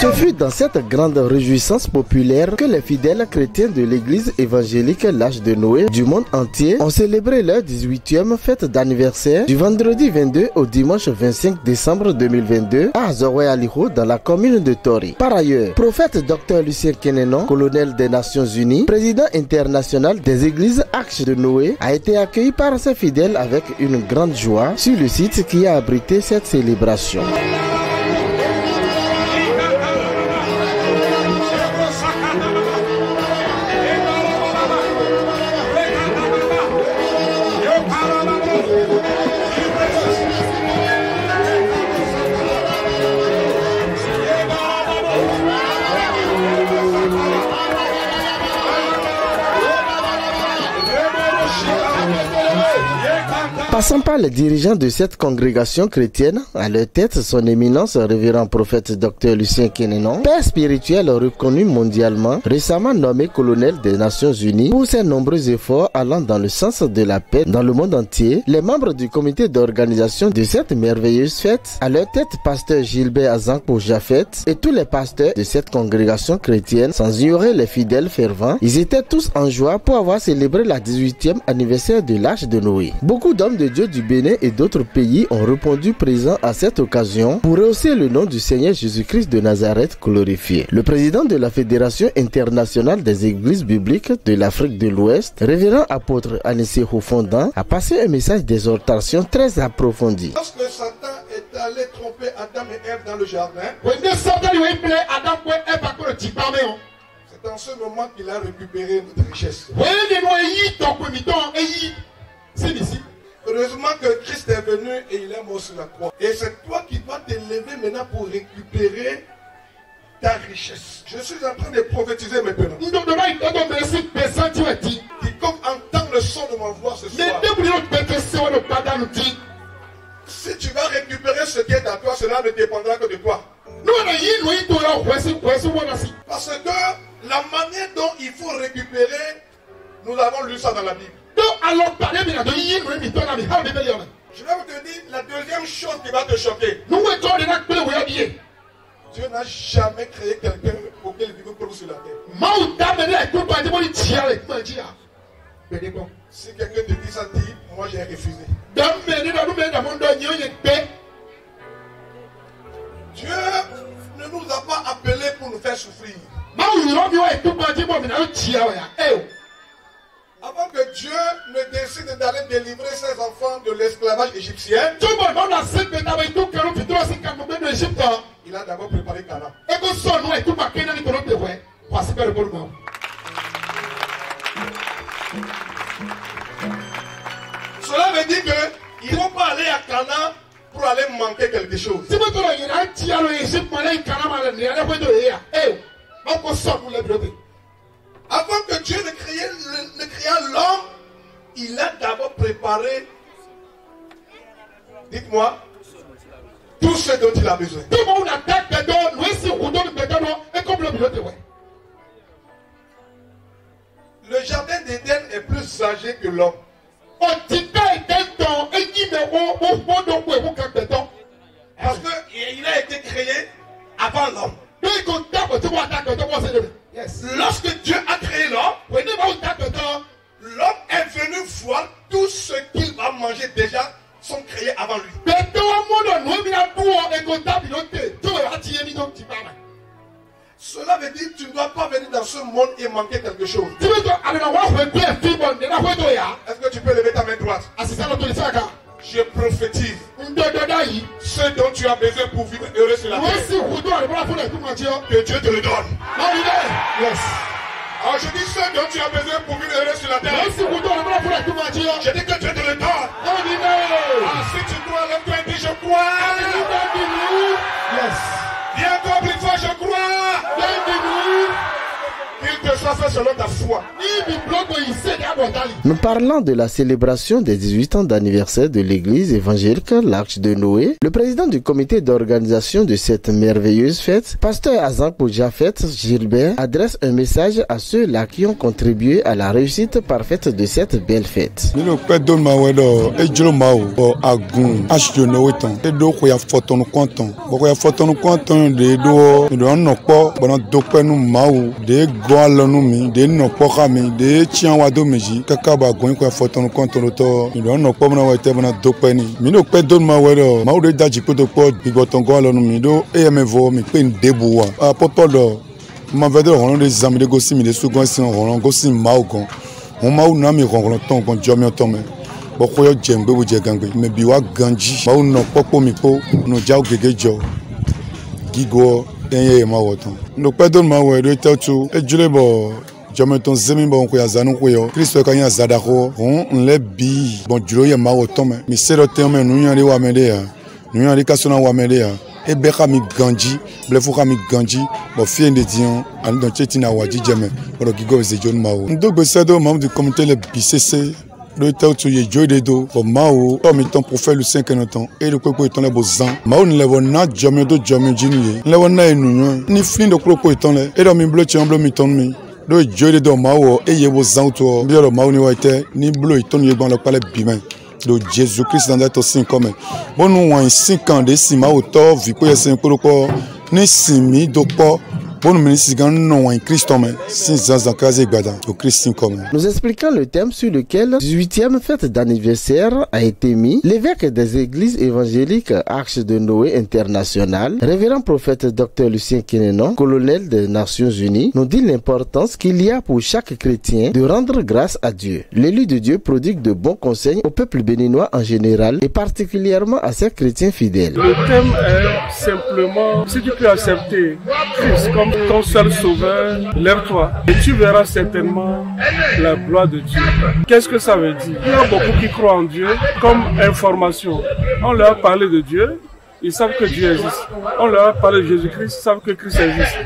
Ce fut dans cette grande réjouissance populaire que les fidèles chrétiens de l'église évangélique L'Arche de Noé du monde entier ont célébré leur 18e fête d'anniversaire du vendredi 22 au dimanche 25 décembre 2022 à Azorway-Aliho dans la commune de Tori. Par ailleurs, prophète Dr Lucien Kenenon, colonel des Nations Unies, président international des églises Arche de Noé, a été accueilli par ses fidèles avec une grande joie sur le site qui a abrité cette célébration. Passant par les dirigeants de cette congrégation chrétienne, à leur tête son éminence révérend prophète Dr Lucien Kenenon, père spirituel reconnu mondialement, récemment nommé colonel des Nations Unies pour ses nombreux efforts allant dans le sens de la paix dans le monde entier. Les membres du comité d'organisation de cette merveilleuse fête, à leur tête pasteur Gilbert Azanko Jafet et tous les pasteurs de cette congrégation chrétienne, sans ignorer les fidèles fervents, ils étaient tous en joie pour avoir célébré la 18e anniversaire de l'Arche de Noé. Beaucoup d'hommes de Dieu du Bénin et d'autres pays ont répondu présents à cette occasion pour rehausser le nom du Seigneur Jésus-Christ de Nazareth glorifié. Le président de la Fédération internationale des églises bibliques de l'Afrique de l'Ouest, révérend apôtre Anissé Hofondant, a passé un message d'exhortation très approfondi. Lorsque Satan est allé tromper Adam et Ève dans le jardin, c'est en ce moment qu'il a récupéré notre richesse. Heureusement que Christ est venu et il est mort sur la croix. Et c'est toi qui dois t'élever maintenant pour récupérer ta richesse. Je suis en train de prophétiser maintenant. Quiconque entend le son de ma voix ce soir, si tu vas récupérer ce qui est à toi, cela ne dépendra que de toi. Parce que la manière dont il faut récupérer, nous avons lu ça dans la Bible. Je vais vous dire la deuxième chose qui va te choquer. Dieu n'a jamais créé quelqu'un pour qu'il vive pour sur la terre. Si quelqu'un te dit ça, dit, moi j'ai refusé. Dieu ne nous a pas appelés pour nous faire souffrir. Avant que Dieu ne décide d'aller délivrer ses enfants de l'esclavage égyptien, il a d'abord préparé Canaan. Cela veut dire qu'ils ne vont pas aller à Canaan pour aller manquer quelque chose. Avant que Dieu ne crée l'homme, il a d'abord préparé, dites-moi, tout ce dont il a besoin. Le jardin d'Éden est plus âgé que l'homme. Parce qu'il a été créé avant l'homme. Lorsque Dieu a créé l'homme, l'homme est venu voir tout ce qu'il va manger déjà sont créés avant lui. chose. Est-ce que tu peux lever ta main droite? Je prophétise ce dont tu as besoin pour vivre heureux sur la terre. Que Dieu te le donne. Yes. Alors je dis ce dont tu as besoin pour vivre heureux sur la terre. Je dis que Dieu te le donne. Ah, si tu crois, lève-toi et dis je crois. Yes. Viens encore plus fort, je crois. Il te soit fait selon ta foi. Nous parlons de la célébration des 18 ans d'anniversaire de l'église évangélique l'Arche de Noé. Le président du comité d'organisation de cette merveilleuse fête, pasteur Azanko Jafet Gilbert, adresse un message à ceux-là qui ont contribué à la réussite parfaite de cette belle fête. Goalonumi, de no pokami, de chianwado meji, kakaba going kwa foton controto, you don't know Pomona Waitebana dopeni. Mino pedon ma wedo, Maude Daji put the pod, Bigoton Goalonumi, do AMV, me pain debua, a popodo. Ma vedo on les amis de Gossim, de Sugonsin, on Gossim Maugon, on Mau Nami Ronton, con Jomio Tome. Bokoyo Jembe with Jagangbe, maybe what Ganji, Mau no Popo Mipo, no Jau Gegejo, Gigo. No pardon ma we do tell to e julebo jometon zemi bon ko ya zanu ko yo Kristo ka nya zada ko on le bi bon julo ye ma woton mi sero teme nu yan ri wa mede ya nu yan ri kasona wa mede ya e be ka mi ganji ble fu ka mi ganji bo fie de dion an don cheti na waji jeme bo gigo ze jon ma wo ndo gbe sado membre du comité le BCC le tell to ye joy de do for mao o mi ton prophète le 5 ans et le koko eton le bozan mao ne le wona jomio do jomio jini le wona enu ni flin do koko eton le e do mi blo chamblo mi ton mi do joy de do mao e ye bozan to bi do mao ni waite ni blo eton ye gban le pale bimen do Jésus Christ dans notre sin comme bon nous en 5 ans de si mao to vi ko ye 5 koko ni simi do po. Nous expliquons le thème sur lequel la 18e fête d'anniversaire a été mis. L'évêque des églises évangéliques Arche de Noé International, révérend prophète Dr Lucien Kenenon, colonel des Nations Unies, nous dit l'importance qu'il y a pour chaque chrétien de rendre grâce à Dieu. L'élu de Dieu prodigue de bons conseils au peuple béninois en général et particulièrement à ses chrétiens fidèles. Le thème est simplement, si tu peux accepter Christ comme ton seul sauveur, lève-toi et tu verras certainement la gloire de Dieu. Qu'est-ce que ça veut dire? Il y a beaucoup qui croient en Dieu comme information. On leur a parlé de Dieu, ils savent que Dieu existe. On leur a parlé de Jésus-Christ, ils savent que Christ existe.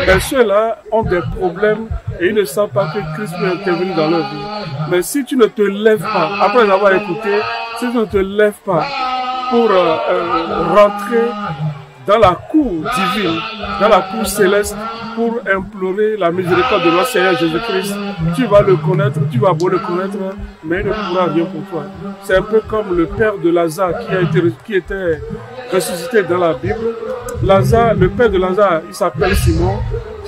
Mais ceux-là ont des problèmes et ils ne savent pas que Christ peut intervenir dans leur vie. Mais si tu ne te lèves pas, après avoir écouté, si tu ne te lèves pas pour rentrer dans la cour divine, dans la cour céleste, pour implorer la miséricorde de notre Seigneur Jésus-Christ, tu vas le connaître, tu vas beau le connaître, mais il ne pourra rien pour toi. C'est un peu comme le père de Lazare qui était ressuscité dans la Bible. Lazare, le père de Lazare, il s'appelle Simon,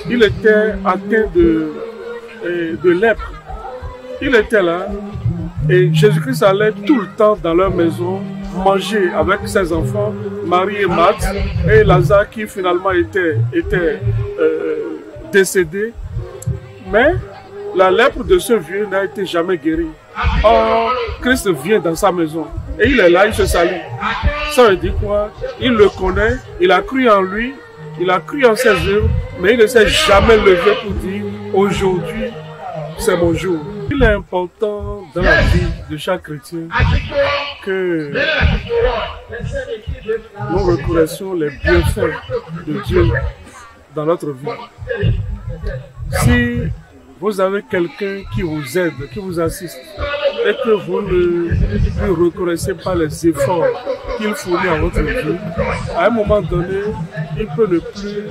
il était atteint de lèpre. Il était là et Jésus-Christ allait tout le temps dans leur maison manger avec ses enfants, Marie et Marthe, et Lazare qui finalement était décédé. Mais la lèpre de ce vieux n'a été jamais guérie. Or, Christ vient dans sa maison et il est là, il se salue. Ça veut dire quoi? Il le connaît, il a cru en lui, il a cru en ses œuvres, mais il ne s'est jamais levé pour dire aujourd'hui c'est mon jour. Il est important dans la vie de chaque chrétien que nous reconnaissions les bienfaits de Dieu dans notre vie. Si vous avez quelqu'un qui vous aide, qui vous assiste, et que vous ne lui reconnaissez pas les efforts qu'il fournit à votre vie, à un moment donné, il peut ne plus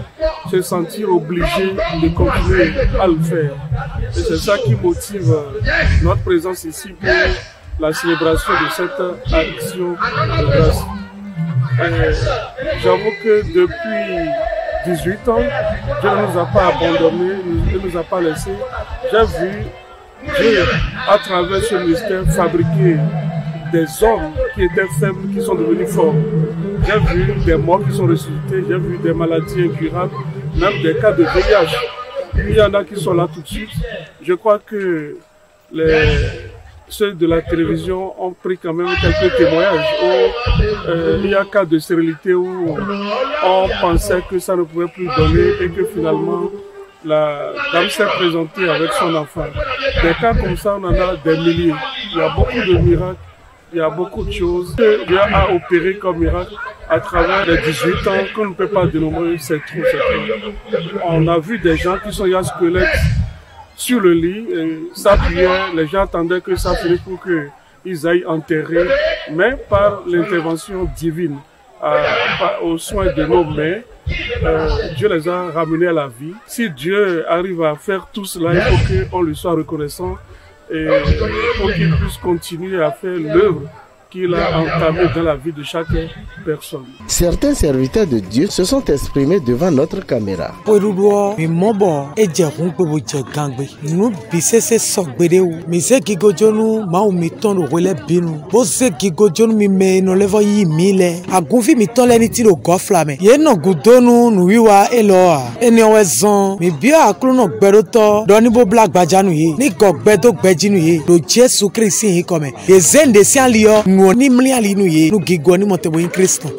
se sentir obligé de continuer à le faire. Et c'est ça qui motive notre présence ici pour la célébration de cette action de grâce. J'avoue que depuis 18 ans, Dieu ne nous a pas abandonnés, il ne nous a pas laissés. J'ai vu Dieu, à travers ce ministère, fabriquer des hommes qui étaient faibles, qui sont devenus forts. J'ai vu des morts qui sont ressuscités, j'ai vu des maladies incurables, même des cas de VIH. il y en a qui sont là tout de suite. Je crois que ceux de la télévision ont pris quand même quelques témoignages où il y a un cas de stérilité où on pensait que ça ne pouvait plus donner et que finalement la dame s'est présentée avec son enfant. Des cas comme ça, on en a des milliers. Il y a beaucoup de miracles, il y a beaucoup de choses que Dieu a opéré comme miracle à travers les 18 ans qu'on ne peut pas dénommer, c'est trop. On a vu des gens qui sont à squelette sur le lit, ça priait, les gens attendaient que ça finisse pour qu'ils aillent enterrer, mais par l'intervention divine, aux soins de nos mains, Dieu les a ramenés à la vie. Si Dieu arrive à faire tout cela, il faut qu'on lui soit reconnaissant et pour qu'il puisse continuer à faire l'œuvre qu'il a entamé dans la vie de chaque personne. Certains serviteurs de Dieu se sont exprimés devant notre caméra.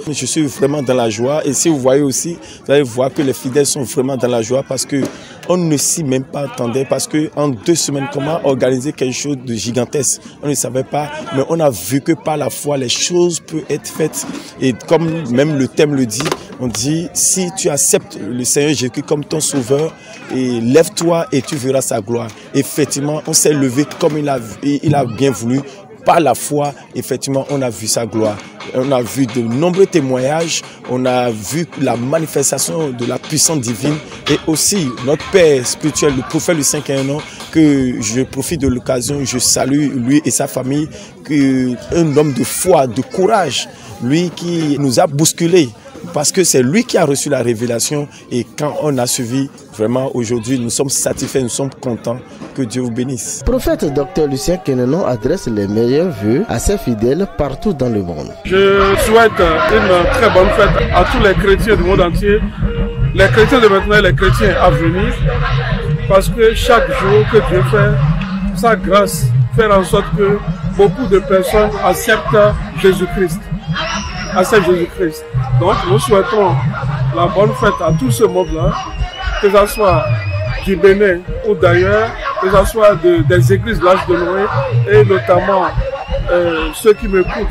Je suis vraiment dans la joie et si vous voyez aussi, vous allez voir que les fidèles sont vraiment dans la joie parce que on ne s'y même pas attendait parce que en 2 semaines, comment organiser quelque chose de gigantesque, on ne savait pas, mais on a vu que par la foi les choses peuvent être faites et comme même le thème le dit, on dit si tu acceptes le Seigneur Jésus comme ton sauveur et lève-toi et tu verras sa gloire. Effectivement, on s'est levé comme il a bien voulu. Par la foi, effectivement, on a vu sa gloire. On a vu de nombreux témoignages, on a vu la manifestation de la puissance divine et aussi notre Père spirituel, le prophète Lucien Kenenon, que je profite de l'occasion, je salue lui et sa famille, un homme de foi, de courage, lui qui nous a bousculés. Parce que c'est lui qui a reçu la révélation et quand on a suivi, vraiment aujourd'hui nous sommes satisfaits, nous sommes contents, que Dieu vous bénisse. Prophète Dr Lucien Kenenon adresse les meilleurs vœux à ses fidèles partout dans le monde. Je souhaite une très bonne fête à tous les chrétiens du monde entier, les chrétiens de maintenant et les chrétiens à venir, parce que chaque jour que Dieu fait, sa grâce fait en sorte que beaucoup de personnes acceptent Jésus-Christ. Donc nous souhaitons la bonne fête à tout ce monde-là, que ce soit du Bénin ou d'ailleurs, que ce soit des églises de l'âge de Noé et notamment ceux qui m'écoutent,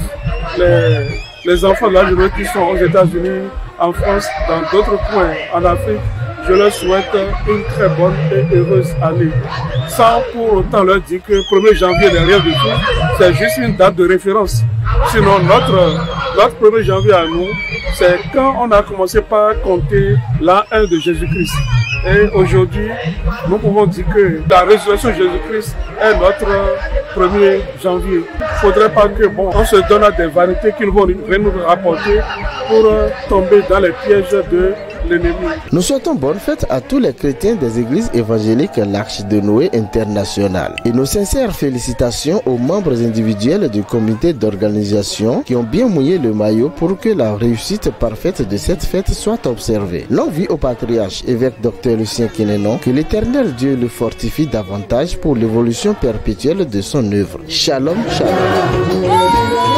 les enfants de l'âge de Noé qui sont aux États-Unis, en France, dans d'autres coins, en Afrique. Je leur souhaite une très bonne et heureuse année. Sans pour autant leur dire que le 1er janvier n'est rien du tout, c'est juste une date de référence. Sinon, notre 1er janvier à nous, c'est quand on a commencé par compter l'an 1 de Jésus-Christ. Et aujourd'hui, nous pouvons dire que la résurrection de Jésus-Christ est notre 1er janvier. Il ne faudrait pas que on se donne à des vanités qui vont nous rapporter pour tomber dans les pièges de l'ennemi. Nous souhaitons bonne fête à tous les chrétiens des églises évangéliques l'Arche de Noé internationale. Et nos sincères félicitations aux membres individuels du comité d'organisation qui ont bien mouillé le maillot pour que la réussite parfaite de cette fête soit observée. Longue vie au patriarche, évêque Dr Lucien Kenenon, que l'Éternel Dieu le fortifie davantage pour l'évolution perpétuelle de son œuvre. Shalom, shalom.